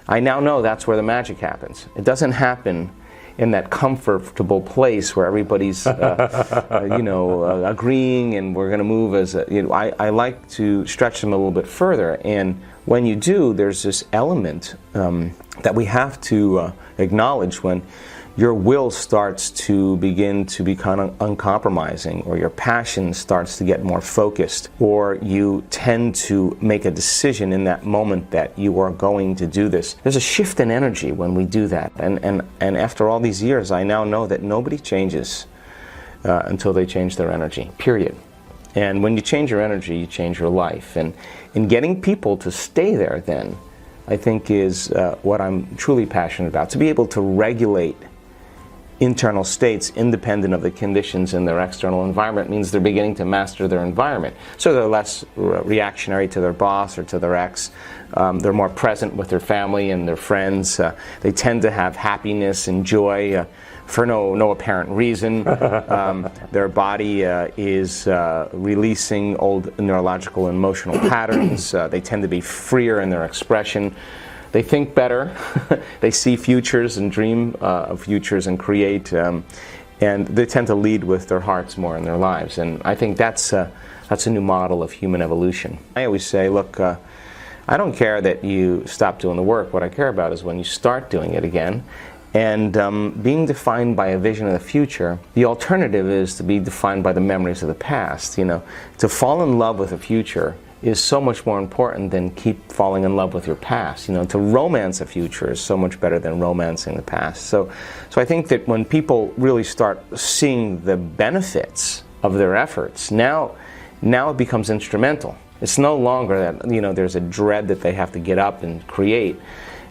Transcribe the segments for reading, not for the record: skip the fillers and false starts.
I now know that's where the magic happens. It doesn't happen in that comfortable place where everybody's agreeing and we're going to move as a, I like to stretch them a little bit further, and when you do, there's this element that we have to acknowledge when your will starts to begin to become uncompromising, or your passion starts to get more focused, or you tend to make a decision in that moment that you are going to do this. There's a shift in energy when we do that, and after all these years, I now know that nobody changes until they change their energy, period. And when you change your energy, you change your life. And in getting people to stay there then, I think is what I'm truly passionate about. To be able to regulate internal states independent of the conditions in their external environment means they're beginning to master their environment. So they're less reactionary to their boss or to their ex. They're more present with their family and their friends. They tend to have happiness and joy for no apparent reason. Their body is releasing old neurological and emotional patterns. They tend to be freer in their expression. They think better. They see futures and dream of futures and create. And they tend to lead with their hearts more in their lives. And I think that's a new model of human evolution. I always say, look, I don't care that you stop doing the work. What I care about is when you start doing it again. And being defined by a vision of the future, the alternative is to be defined by the memories of the past. To fall in love with the future is so much more important than keep falling in love with your past. To romance a future is so much better than romancing the past. So I think that when people really start seeing the benefits of their efforts, now it becomes instrumental. It's no longer that there's a dread that they have to get up and create.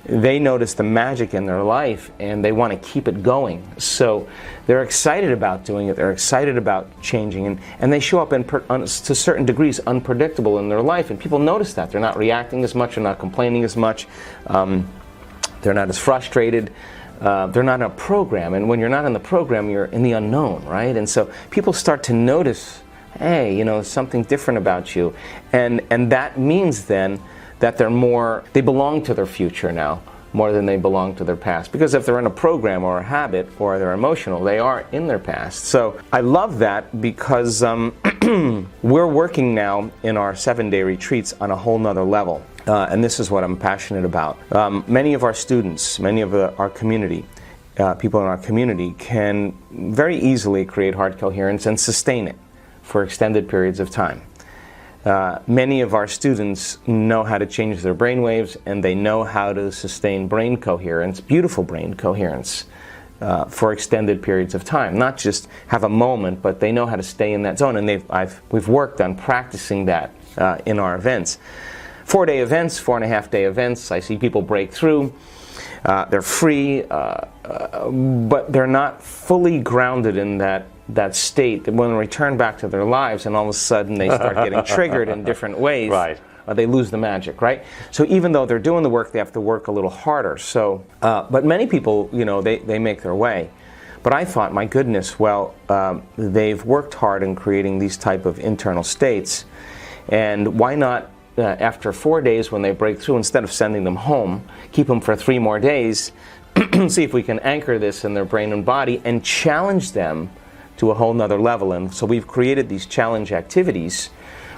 They notice the magic in their life and they want to keep it going. So they're excited about doing it, they're excited about changing, and they show up to certain degrees unpredictable in their life, and people notice that. They're not reacting as much, they're not complaining as much, they're not as frustrated, they're not in a program, and when you're not in the program, you're in the unknown, right? And so people start to notice, hey, something different about you, and that means then that they belong to their future now more than they belong to their past. Because if they're in a program or a habit or they're emotional, they are in their past. So I love that because we're working now in our 7-day retreats on a whole nother level. And this is what I'm passionate about. Many of our students, many of our community, people in our community can very easily create heart coherence and sustain it for extended periods of time. Many of our students know how to change their brain waves, and they know how to sustain brain coherence, beautiful brain coherence, for extended periods of time. Not just have a moment, but they know how to stay in that zone, and we've worked on practicing that in our events. 4-day events, 4.5-day events, I see people break through. They're free, but they're not fully grounded in that state. When they return back to their lives and all of a sudden they start getting triggered in different ways, right. They lose the magic, right? So even though they're doing the work, they have to work a little harder. So, but many people, they make their way. But I thought, my goodness, well, they've worked hard in creating these type of internal states, and why not after 4 days when they break through, instead of sending them home, keep them for 3 more days, see if we can anchor this in their brain and body and challenge them to a whole nother level. And so we've created these challenge activities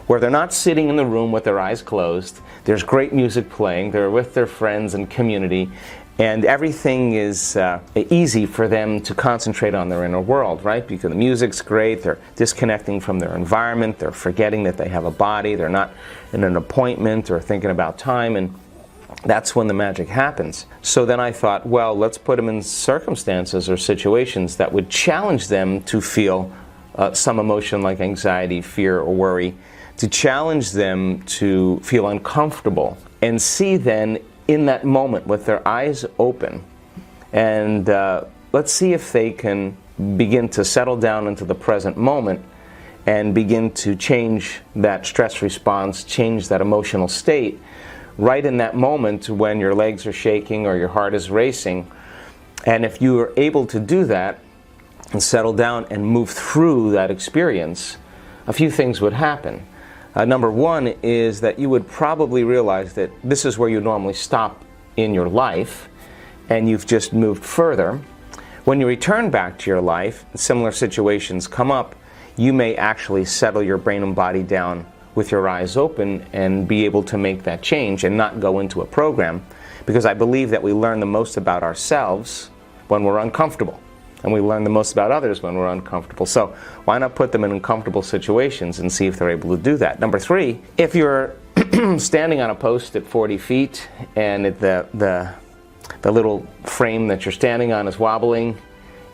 where they're not sitting in the room with their eyes closed. There's great music playing, they're with their friends and community, and everything is easy for them to concentrate on their inner world, right? Because the music's great, they're disconnecting from their environment, they're forgetting that they have a body, they're not in an appointment or thinking about time, and that's when the magic happens. So then I thought, well, let's put them in circumstances or situations that would challenge them to feel some emotion like anxiety, fear, or worry, to challenge them to feel uncomfortable, and see then in that moment with their eyes open, and let's see if they can begin to settle down into the present moment and begin to change that stress response, change that emotional state right in that moment when your legs are shaking or your heart is racing. And if you are able to do that and settle down and move through that experience, a few things would happen. Number one is that you would probably realize that this is where you normally stop in your life and you've just moved further. When you return back to your life, similar situations come up, you may actually settle your brain and body down with your eyes open and be able to make that change and not go into a program, because I believe that we learn the most about ourselves when we're uncomfortable, and we learn the most about others when we're uncomfortable. So why not put them in uncomfortable situations and see if they're able to do that? Number 3, if you're standing on a post at 40 feet and the little frame that you're standing on is wobbling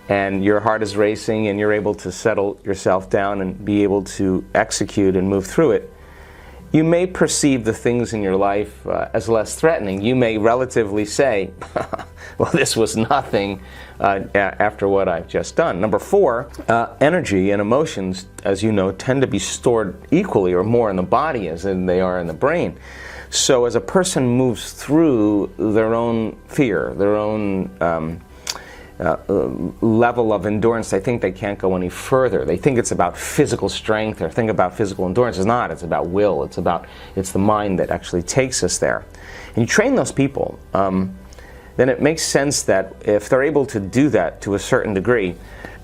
and your heart is racing and you're able to settle yourself down and be able to execute and move through it, you may perceive the things in your life as less threatening. You may relatively say, well, this was nothing after what I've just done. Number 4, energy and emotions, as you know, tend to be stored equally or more in the body as in they are in the brain. So as a person moves through their own fear, their own level of endurance, they think they can't go any further. They think it's about physical strength or think about physical endurance. It's not. It's about will. It's the mind that actually takes us there. And you train those people, then it makes sense that if they're able to do that to a certain degree,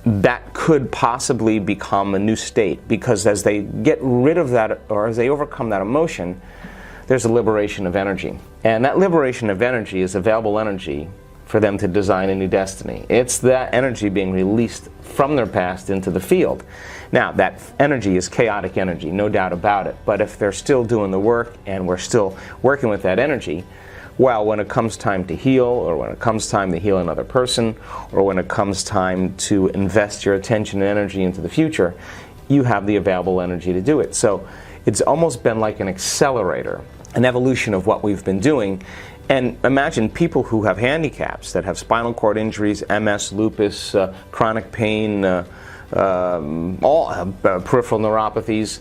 that could possibly become a new state, because as they get rid of that or as they overcome that emotion, there's a liberation of energy. And that liberation of energy is available energy for them to design a new destiny. It's that energy being released from their past into the field. Now, that energy is chaotic energy, no doubt about it. But if they're still doing the work and we're still working with that energy, well, when it comes time to heal, or when it comes time to heal another person, or when it comes time to invest your attention and energy into the future, you have the available energy to do it. So it's almost been like an accelerator, an evolution of what we've been doing. And imagine people who have handicaps, that have spinal cord injuries, MS, lupus, chronic pain, all peripheral neuropathies.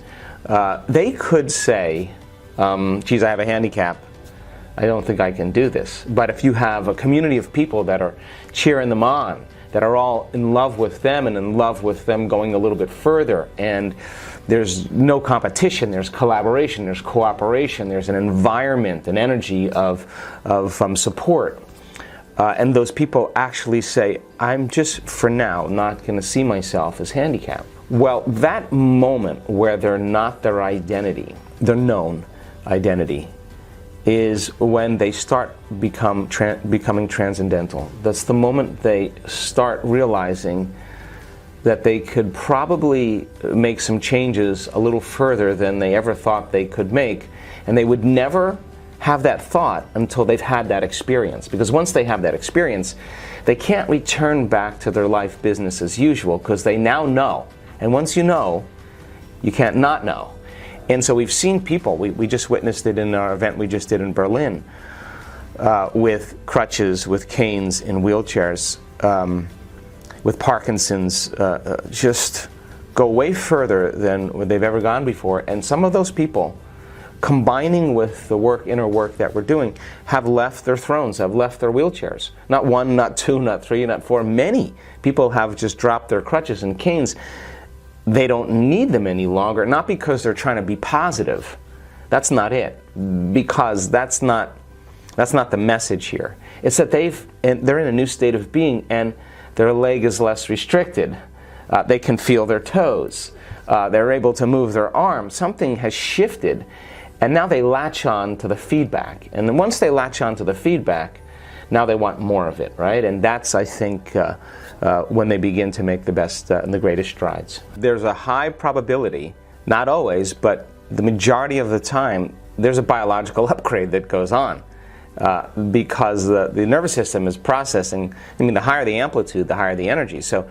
They could say, geez, I have a handicap. I don't think I can do this. But if you have a community of people that are cheering them on, that are all in love with them and in love with them going a little bit further, and there's no competition, there's collaboration, there's cooperation, there's an environment, an energy of support. And those people actually say, I'm just, for now, not going to see myself as handicapped. Well, that moment where they're not their identity, their known identity, is when they start becoming transcendental. That's the moment they start realizing that they could probably make some changes a little further than they ever thought they could make, and they would never have that thought until they've had that experience. Because once they have that experience, they can't return back to their life business as usual, because they now know. And once you know, you can't not know. And so we've seen people, we just witnessed it in our event we just did in Berlin, with crutches, with canes, in wheelchairs, with Parkinson's, just go way further than they've ever gone before. And some of those people, combining with the inner work that we're doing, have left their thrones, have left their wheelchairs. Not one, not two, not three, not four. Many people have just dropped their crutches and canes. They don't need them any longer, not because they're trying to be positive. That's not it, because that's not the message here. It's that they're in a new state of being, and their leg is less restricted. They can feel their toes. They're able to move their arms. Something has shifted, and now they latch on to the feedback. And then once they latch on to the feedback, now they want more of it, right? And that's, I think, when they begin to make the best and the greatest strides. There's a high probability, not always, but the majority of the time, there's a biological upgrade that goes on. Because the nervous system is processing. I mean, the higher the amplitude, the higher the energy. So,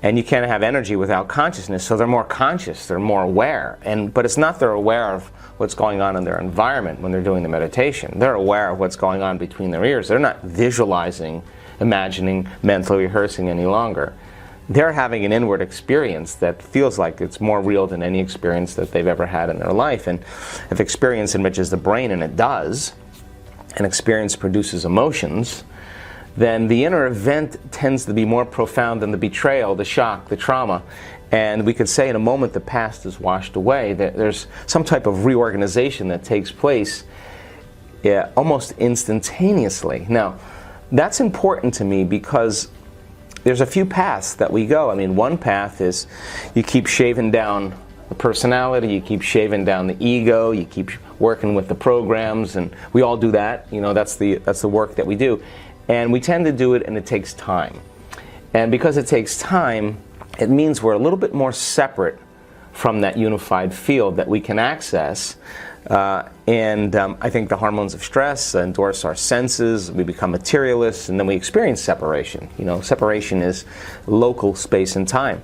and you can't have energy without consciousness. So they're more conscious, they're more aware. But it's not they're aware of what's going on in their environment when they're doing the meditation. They're aware of what's going on between their ears. They're not visualizing, imagining, mentally rehearsing any longer. They're having an inward experience that feels like it's more real than any experience that they've ever had in their life. And if experience enriches the brain, and it does, and experience produces emotions, then the inner event tends to be more profound than the betrayal, the shock, the trauma. And we could say in a moment the past is washed away. There's some type of reorganization that takes place almost instantaneously. Now, that's important to me because there's a few paths that we go. I mean, one path is you keep shaving down the personality, you keep shaving down the ego, you keep working with the programs, and we all do that. You know, that's the work that we do. And we tend to do it, and it takes time. And because it takes time, it means we're a little bit more separate from that unified field that we can access. I think the hormones of stress endorse our senses, we become materialists, and then we experience separation. You know, separation is local space and time.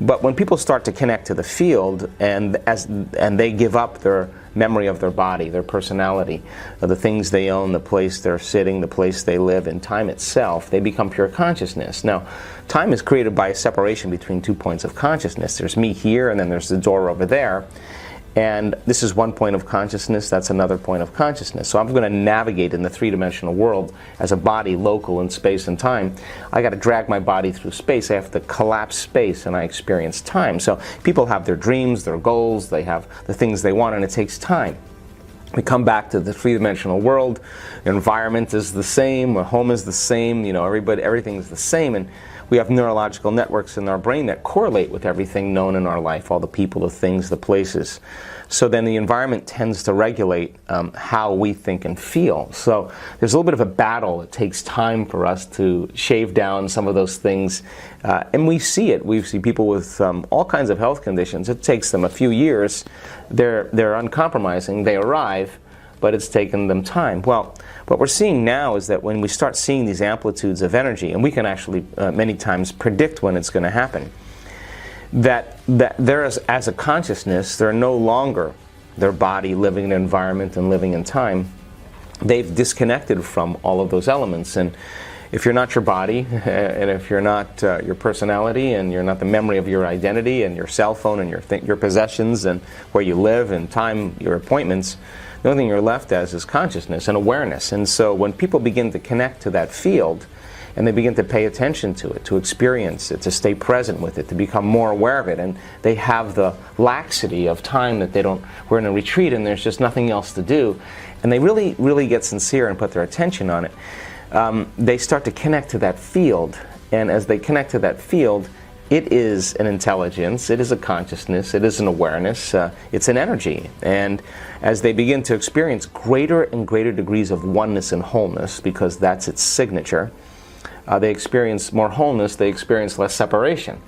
But when people start to connect to the field and they give up their memory of their body, their personality, the things they own, the place they're sitting, the place they live, and time itself, they become pure consciousness. Now, time is created by a separation between 2 points of consciousness. There's me here, and then there's the door over there. And this is one point of consciousness, that's another point of consciousness. So I'm going to navigate in the three-dimensional world as a body local in space and time. I got to drag my body through space. I have to collapse space and I experience time. So people have their dreams, their goals, they have the things they want, and it takes time. We come back to the three-dimensional world. The environment is the same, the home is the same, you know, everything is the same, and we have neurological networks in our brain that correlate with everything known in our life, all the people, the things, the places. So then the environment tends to regulate how we think and feel. So there's a little bit of a battle. It takes time for us to shave down some of those things. And we see it. We see people with all kinds of health conditions. It takes them a few years. They're uncompromising. They arrive, but it's taken them time. Well, what we're seeing now is that when we start seeing these amplitudes of energy, and we can actually many times predict when it's going to happen, that there is, as a consciousness, they're no longer their body living in an environment and living in time. They've disconnected from all of those elements. And if you're not your body, and if you're not your personality, and you're not the memory of your identity, and your cell phone, and your possessions, and where you live, and time, your appointments, the only thing you're left as is consciousness and awareness. And so when people begin to connect to that field, and they begin to pay attention to it, to experience it, to stay present with it, to become more aware of it, and they have the laxity of time that we're in a retreat and there's just nothing else to do, and they really, really get sincere and put their attention on it, they start to connect to that field. And as they connect to that field, it is an intelligence, it is a consciousness, it is an awareness, it's an energy. And as they begin to experience greater and greater degrees of oneness and wholeness, because that's its signature, they experience more wholeness, they experience less separation.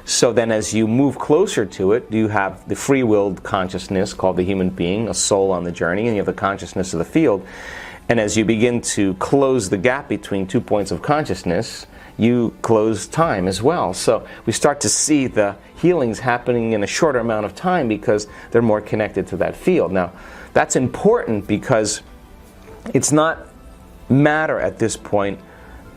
So then as you move closer to it, you have the free-willed consciousness called the human being, a soul on the journey, and you have the consciousness of the field. And as you begin to close the gap between 2 points of consciousness, you close time as well. So we start to see the healings happening in a shorter amount of time because they're more connected to that field. Now, that's important because it's not matter at this point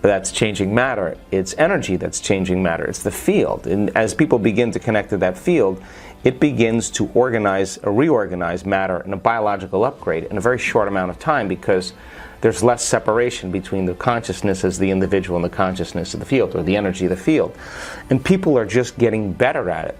that's changing matter. It's energy that's changing matter. It's the field. And as people begin to connect to that field, it begins to organize or reorganize matter in a biological upgrade in a very short amount of time because there's less separation between the consciousness as the individual and the consciousness of the field, or the energy of the field. And people are just getting better at it.